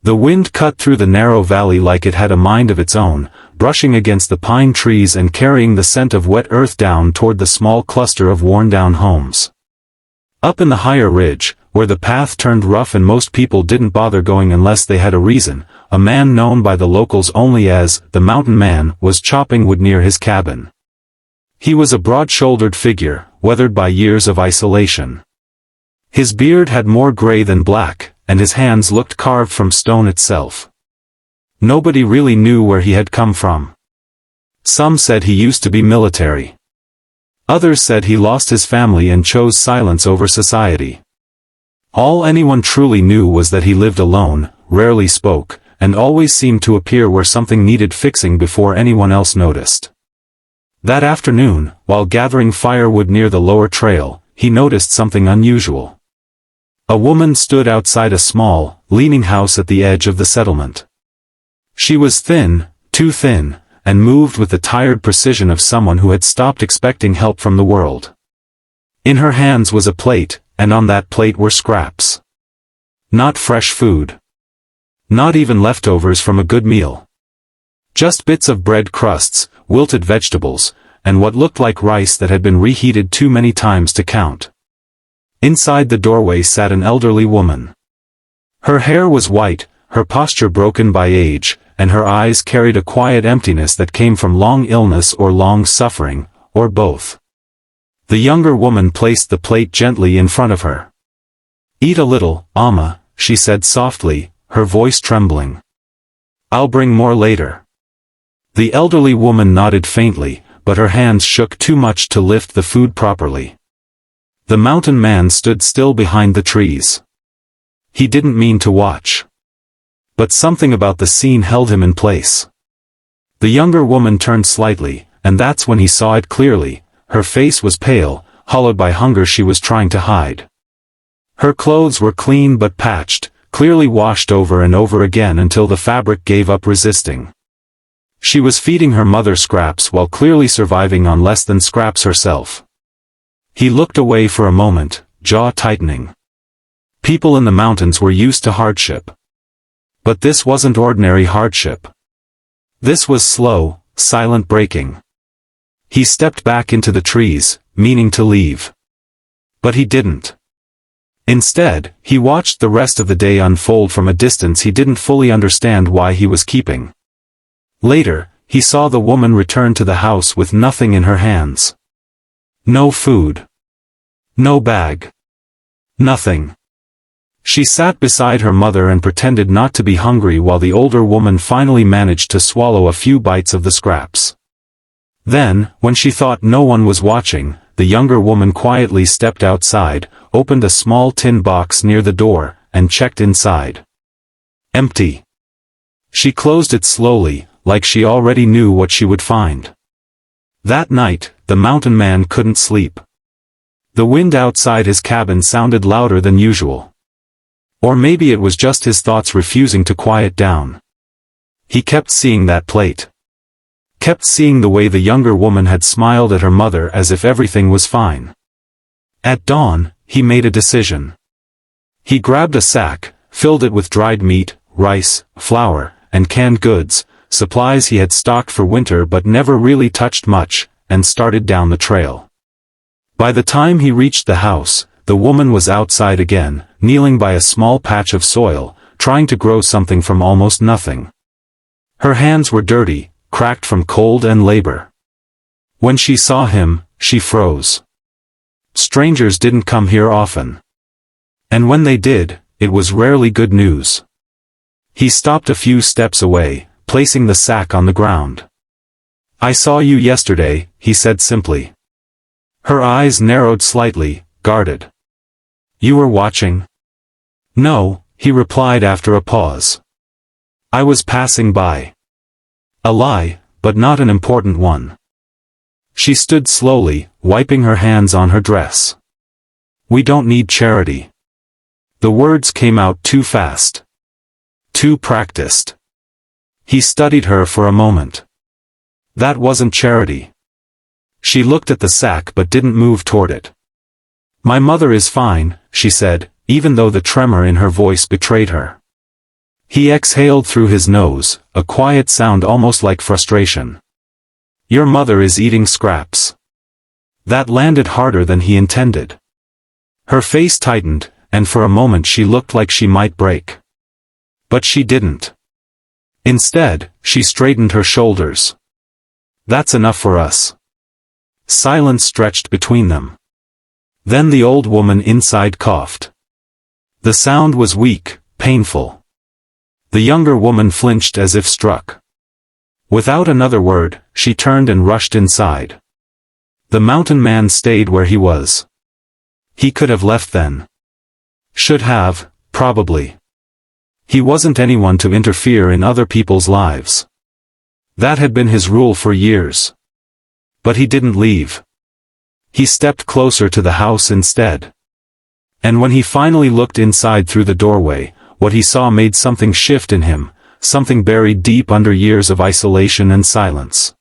The wind cut through the narrow valley like it had a mind of its own, brushing against the pine trees and carrying the scent of wet earth down toward the small cluster of worn-down homes. Up in the higher ridge, where the path turned rough and most people didn't bother going unless they had a reason, a man known by the locals only as the Mountain Man was chopping wood near his cabin. He was a broad-shouldered figure, weathered by years of isolation. His beard had more gray than black, and his hands looked carved from stone itself. Nobody really knew where he had come from. Some said he used to be military. Others said he lost his family and chose silence over society. All anyone truly knew was that he lived alone, rarely spoke, and always seemed to appear where something needed fixing before anyone else noticed. That afternoon, while gathering firewood near the lower trail, he noticed something unusual. A woman stood outside a small, leaning house at the edge of the settlement. She was thin, too thin, and moved with the tired precision of someone who had stopped expecting help from the world. In her hands was a plate, and on that plate were scraps. Not fresh food. Not even leftovers from a good meal. Just bits of bread crusts, wilted vegetables, and what looked like rice that had been reheated too many times to count. Inside the doorway sat an elderly woman. Her hair was white, her posture broken by age, and her eyes carried a quiet emptiness that came from long illness or long suffering, or both. The younger woman placed the plate gently in front of her. "Eat a little, Amma," she said softly, her voice trembling. "I'll bring more later." The elderly woman nodded faintly, but her hands shook too much to lift the food properly. The Mountain Man stood still behind the trees. He didn't mean to watch. But something about the scene held him in place. The younger woman turned slightly, and that's when he saw it clearly. Her face was pale, hollowed by hunger she was trying to hide. Her clothes were clean but patched, clearly washed over and over again until the fabric gave up resisting. She was feeding her mother scraps while clearly surviving on less than scraps herself. He looked away for a moment, jaw tightening. People in the mountains were used to hardship. But this wasn't ordinary hardship. This was slow, silent breaking. He stepped back into the trees, meaning to leave. But he didn't. Instead, he watched the rest of the day unfold from a distance he didn't fully understand why he was keeping. Later, he saw the woman return to the house with nothing in her hands. No food. No bag. Nothing. She sat beside her mother and pretended not to be hungry while the older woman finally managed to swallow a few bites of the scraps. Then, when she thought no one was watching, the younger woman quietly stepped outside, opened a small tin box near the door, and checked inside. Empty. She closed it slowly, like she already knew what she would find. That night, the Mountain Man couldn't sleep. The wind outside his cabin sounded louder than usual. Or maybe it was just his thoughts refusing to quiet down. He kept seeing that plate. Kept seeing the way the younger woman had smiled at her mother as if everything was fine. At dawn, he made a decision. He grabbed a sack, filled it with dried meat, rice, flour, and canned goods, supplies he had stocked for winter but never really touched much, and started down the trail. By the time he reached the house, the woman was outside again, kneeling by a small patch of soil, trying to grow something from almost nothing. Her hands were dirty, cracked from cold and labor. When she saw him, she froze. Strangers didn't come here often. And when they did, it was rarely good news. He stopped a few steps away, placing the sack on the ground. "I saw you yesterday," he said simply. Her eyes narrowed slightly, guarded. "You were watching?" "No," he replied after a pause. "I was passing by." A lie, but not an important one. She stood slowly, wiping her hands on her dress. "We don't need charity." The words came out too fast. Too practiced. He studied her for a moment. That wasn't charity. She looked at the sack but didn't move toward it. "My mother is fine," she said, even though the tremor in her voice betrayed her. He exhaled through his nose, a quiet sound almost like frustration. Your mother is eating scraps. That landed harder than he intended. Her face tightened, and for a moment she looked like she might break. But she didn't. Instead, she straightened her shoulders. That's enough for us. Silence stretched between them. Then the old woman inside coughed. The sound was weak, painful. The younger woman flinched as if struck. Without another word, she turned and rushed inside. The mountain man stayed where he was. He could have left then. Should have, probably. He wasn't anyone to interfere in other people's lives. That had been his rule for years. But he didn't leave. He stepped closer to the house instead. And when he finally looked inside through the doorway, what he saw made something shift in him, something buried deep under years of isolation and silence.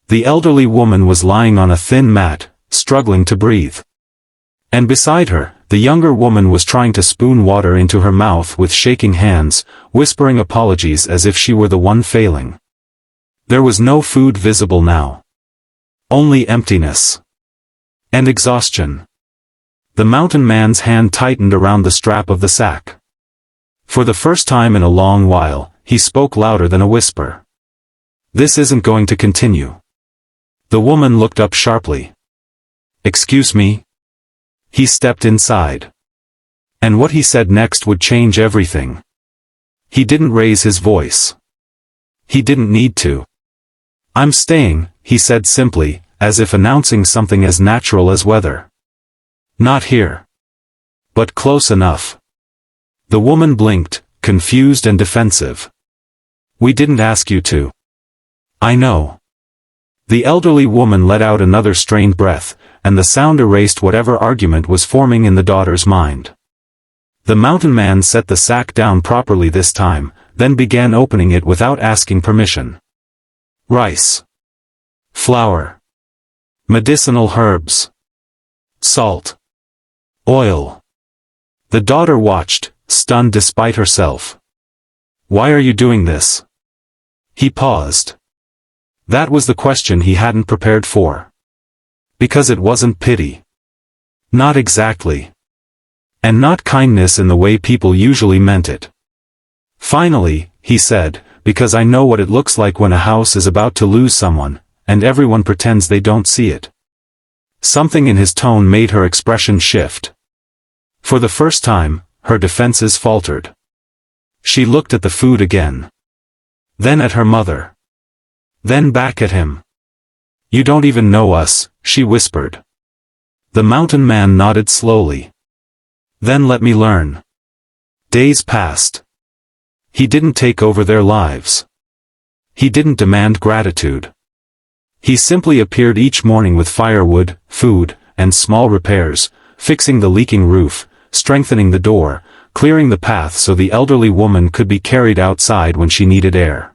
The elderly woman was lying on a thin mat, struggling to breathe. And beside her, the younger woman was trying to spoon water into her mouth with shaking hands, whispering apologies as if she were the one failing. There was no food visible now. Only emptiness. And exhaustion. The mountain man's hand tightened around the strap of the sack. For the first time in a long while, he spoke louder than a whisper. This isn't going to continue. The woman looked up sharply. Excuse me? He stepped inside. And what he said next would change everything. He didn't raise his voice. He didn't need to. I'm staying, he said simply, as if announcing something as natural as weather. Not here. But close enough. The woman blinked, confused and defensive. We didn't ask you to. I know. The elderly woman let out another strained breath, and the sound erased whatever argument was forming in the daughter's mind. The mountain man set the sack down properly this time, then began opening it without asking permission. Rice. Flour. Medicinal herbs. Salt. Oil. The daughter watched, stunned despite herself. Why are you doing this? He paused. That was the question he hadn't prepared for. Because it wasn't pity. Not exactly. And not kindness in the way people usually meant it. Finally, he said, because I know what it looks like when a house is about to lose someone, and everyone pretends they don't see it. Something in his tone made her expression shift. For the first time, her defenses faltered. She looked at the food again. Then at her mother. Then back at him. You don't even know us, she whispered. The mountain man nodded slowly. Then let me learn. Days passed. He didn't take over their lives. He didn't demand gratitude. He simply appeared each morning with firewood, food, and small repairs, fixing the leaking roof, strengthening the door, clearing the path so the elderly woman could be carried outside when she needed air.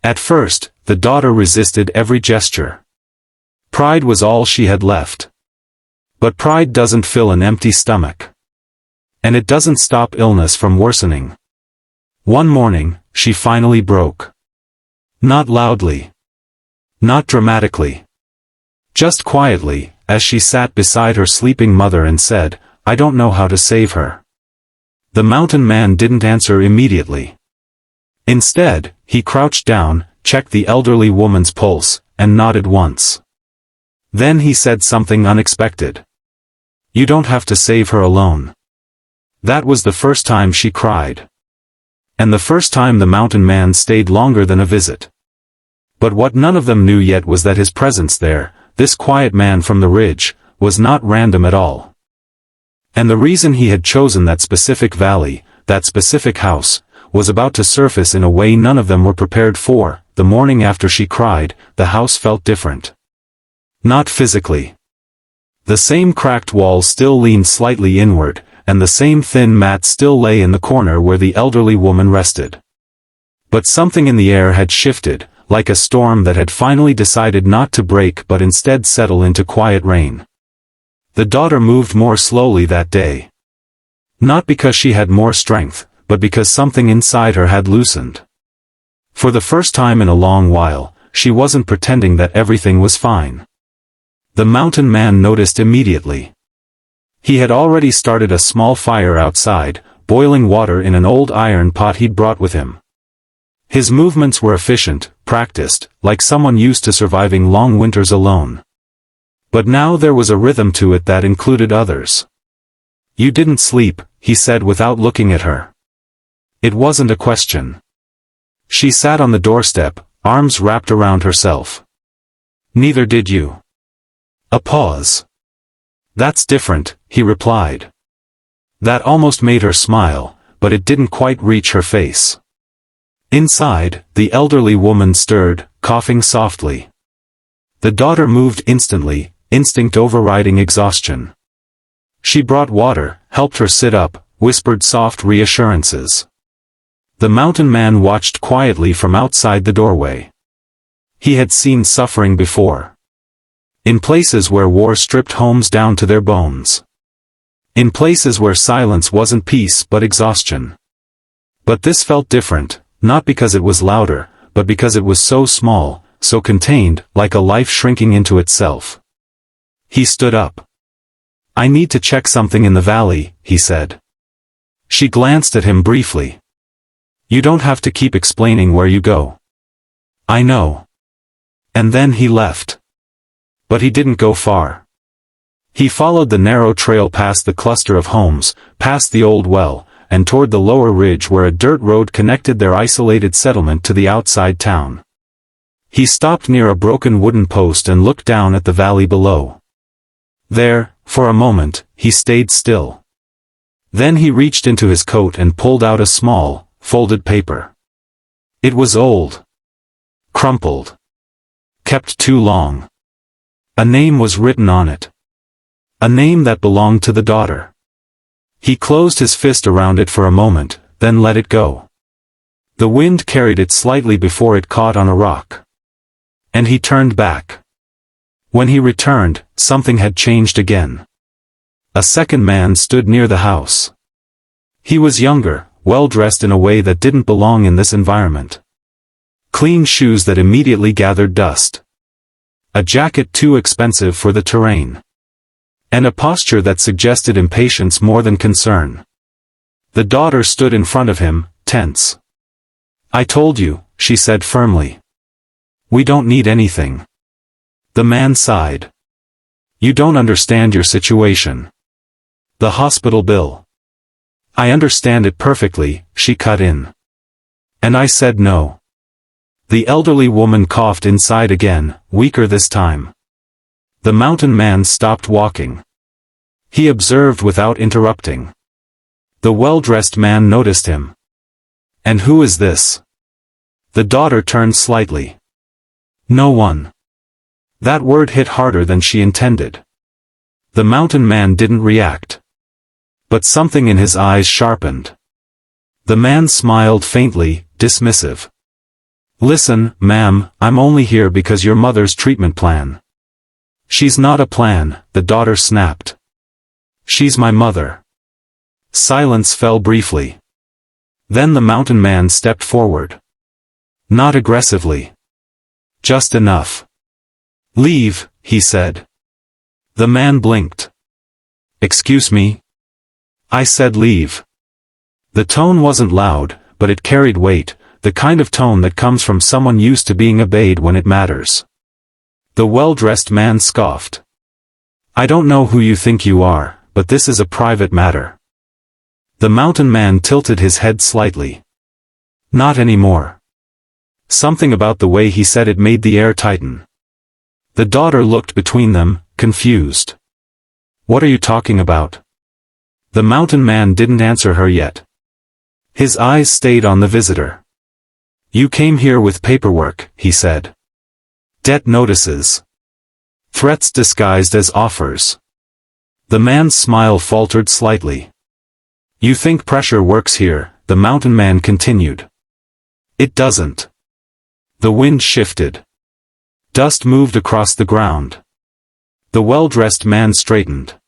At first, the daughter resisted every gesture. Pride was all she had left. But pride doesn't fill an empty stomach. And it doesn't stop illness from worsening. One morning, she finally broke. Not loudly. Not dramatically. Just quietly, as she sat beside her sleeping mother and said, I don't know how to save her. The mountain man didn't answer immediately. Instead, he crouched down, checked the elderly woman's pulse, and nodded once. Then he said something unexpected. You don't have to save her alone. That was the first time she cried. And the first time the mountain man stayed longer than a visit. But what none of them knew yet was that his presence there, this quiet man from the ridge, was not random at all. And the reason he had chosen that specific valley, that specific house, was about to surface in a way none of them were prepared for. The morning after she cried, the house felt different. Not physically. The same cracked wall still leaned slightly inward, and the same thin mat still lay in the corner where the elderly woman rested. But something in the air had shifted, like a storm that had finally decided not to break but instead settle into quiet rain. The daughter moved more slowly that day. Not because she had more strength, but because something inside her had loosened. For the first time in a long while, she wasn't pretending that everything was fine. The mountain man noticed immediately. He had already started a small fire outside, boiling water in an old iron pot he'd brought with him. His movements were efficient, practiced, like someone used to surviving long winters alone. But now there was a rhythm to it that included others. "You didn't sleep," he said without looking at her. It wasn't a question. She sat on the doorstep, arms wrapped around herself. "Neither did you." A pause. "That's different," he replied. That almost made her smile, but it didn't quite reach her face. Inside, the elderly woman stirred, coughing softly. The daughter moved instantly, instinct overriding exhaustion. She brought water, helped her sit up, whispered soft reassurances. The mountain man watched quietly from outside the doorway. He had seen suffering before. In places where war stripped homes down to their bones. In places where silence wasn't peace but exhaustion. But this felt different. Not because it was louder, but because it was so small, so contained, like a life shrinking into itself. He stood up. "I need to check something in the valley," he said. She glanced at him briefly. "You don't have to keep explaining where you go." "I know." And then he left. But he didn't go far. He followed the narrow trail past the cluster of homes, past the old well, and toward the lower ridge where a dirt road connected their isolated settlement to the outside town. He stopped near a broken wooden post and looked down at the valley below. There, for a moment, he stayed still. Then he reached into his coat and pulled out a small, folded paper. It was old. Crumpled. Kept too long. A name was written on it. A name that belonged to the daughter. He closed his fist around it for a moment, then let it go. The wind carried it slightly before it caught on a rock. And he turned back. When he returned, something had changed again. A second man stood near the house. He was younger, well-dressed in a way that didn't belong in this environment. Clean shoes that immediately gathered dust. A jacket too expensive for the terrain. And a posture that suggested impatience more than concern. The daughter stood in front of him, tense. "I told you," she said firmly. "We don't need anything." The man sighed. "You don't understand your situation. The hospital bill." "I understand it perfectly," she cut in. "And I said no." The elderly woman coughed inside again, weaker this time. The mountain man stopped walking. He observed without interrupting. The well-dressed man noticed him. "And who is this?" The daughter turned slightly. "No one." That word hit harder than she intended. The mountain man didn't react. But something in his eyes sharpened. The man smiled faintly, dismissive. "Listen, ma'am, I'm only here because your mother's treatment plan." "She's not a plan," the daughter snapped. "She's my mother." Silence fell briefly. Then the mountain man stepped forward. Not aggressively. Just enough. "Leave," he said. The man blinked. "Excuse me?" "I said leave." The tone wasn't loud, but it carried weight, the kind of tone that comes from someone used to being obeyed when it matters. The well-dressed man scoffed. "I don't know who you think you are, but this is a private matter." The mountain man tilted his head slightly. "Not anymore." Something about the way he said it made the air tighten. The daughter looked between them, confused. "What are you talking about?" The mountain man didn't answer her yet. His eyes stayed on the visitor. "You came here with paperwork," he said. "Debt notices. Threats disguised as offers." The man's smile faltered slightly. "You think pressure works here," the mountain man continued. "It doesn't." The wind shifted. Dust moved across the ground. The well-dressed man straightened.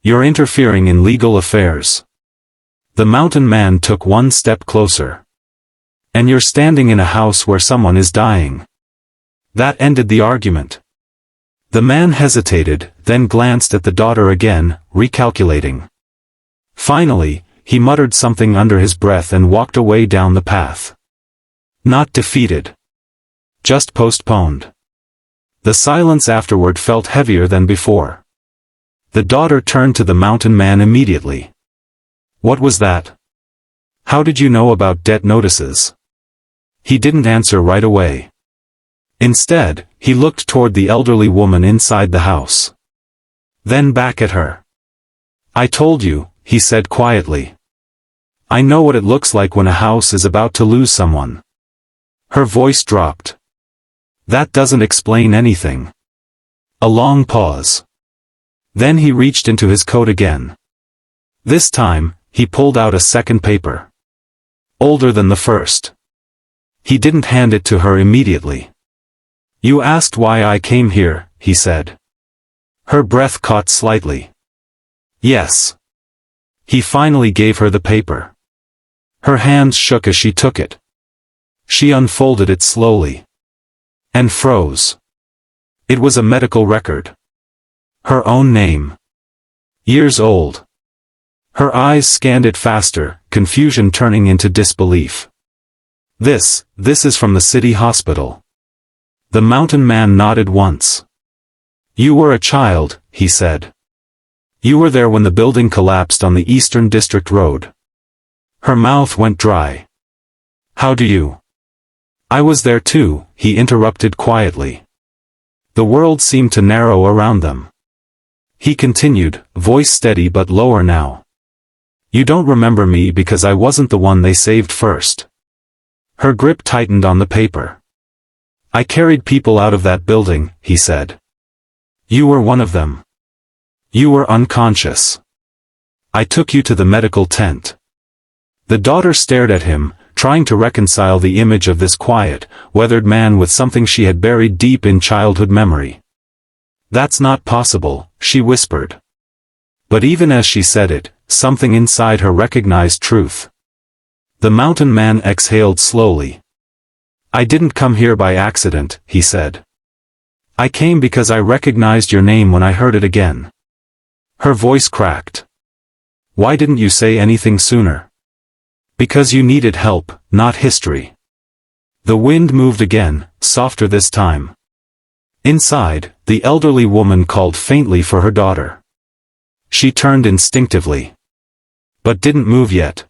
"You're interfering in legal affairs." The mountain man took one step closer. And you're standing in a house where someone is dying. That ended the argument. The man hesitated, then glanced at the daughter again, recalculating. Finally, he muttered something under his breath and walked away down the path. Not defeated. Just postponed. The silence afterward felt heavier than before. The daughter turned to the mountain man immediately. What was that? How did you know about debt notices? He didn't answer right away. Instead, he looked toward the elderly woman inside the house. Then back at her. I told you, he said quietly. I know what it looks like when a house is about to lose someone. Her voice dropped. That doesn't explain anything. A long pause. Then he reached into his coat again. This time, he pulled out a second paper. Older than the first. He didn't hand it to her immediately. You asked why I came here, he said. Her breath caught slightly. Yes. He finally gave her the paper. Her hands shook as she took it. She unfolded it slowly. And froze. It was a medical record. Her own name. Years old. Her eyes scanned it faster, confusion turning into disbelief. This is from the city hospital. The mountain man nodded once. You were a child, he said. You were there when the building collapsed on the Eastern District Road. Her mouth went dry. How do you? I was there too, he interrupted quietly. The world seemed to narrow around them. He continued, voice steady but lower now. You don't remember me because I wasn't the one they saved first. Her grip tightened on the paper. I carried people out of that building, he said. You were one of them. You were unconscious. I took you to the medical tent. The daughter stared at him, trying to reconcile the image of this quiet, weathered man with something she had buried deep in childhood memory. That's not possible, she whispered. But even as she said it, something inside her recognized truth. The mountain man exhaled slowly. I didn't come here by accident, he said. I came because I recognized your name when I heard it again. Her voice cracked. Why didn't you say anything sooner? Because you needed help, not history. The wind moved again, softer this time. Inside, the elderly woman called faintly for her daughter. She turned instinctively. But didn't move yet.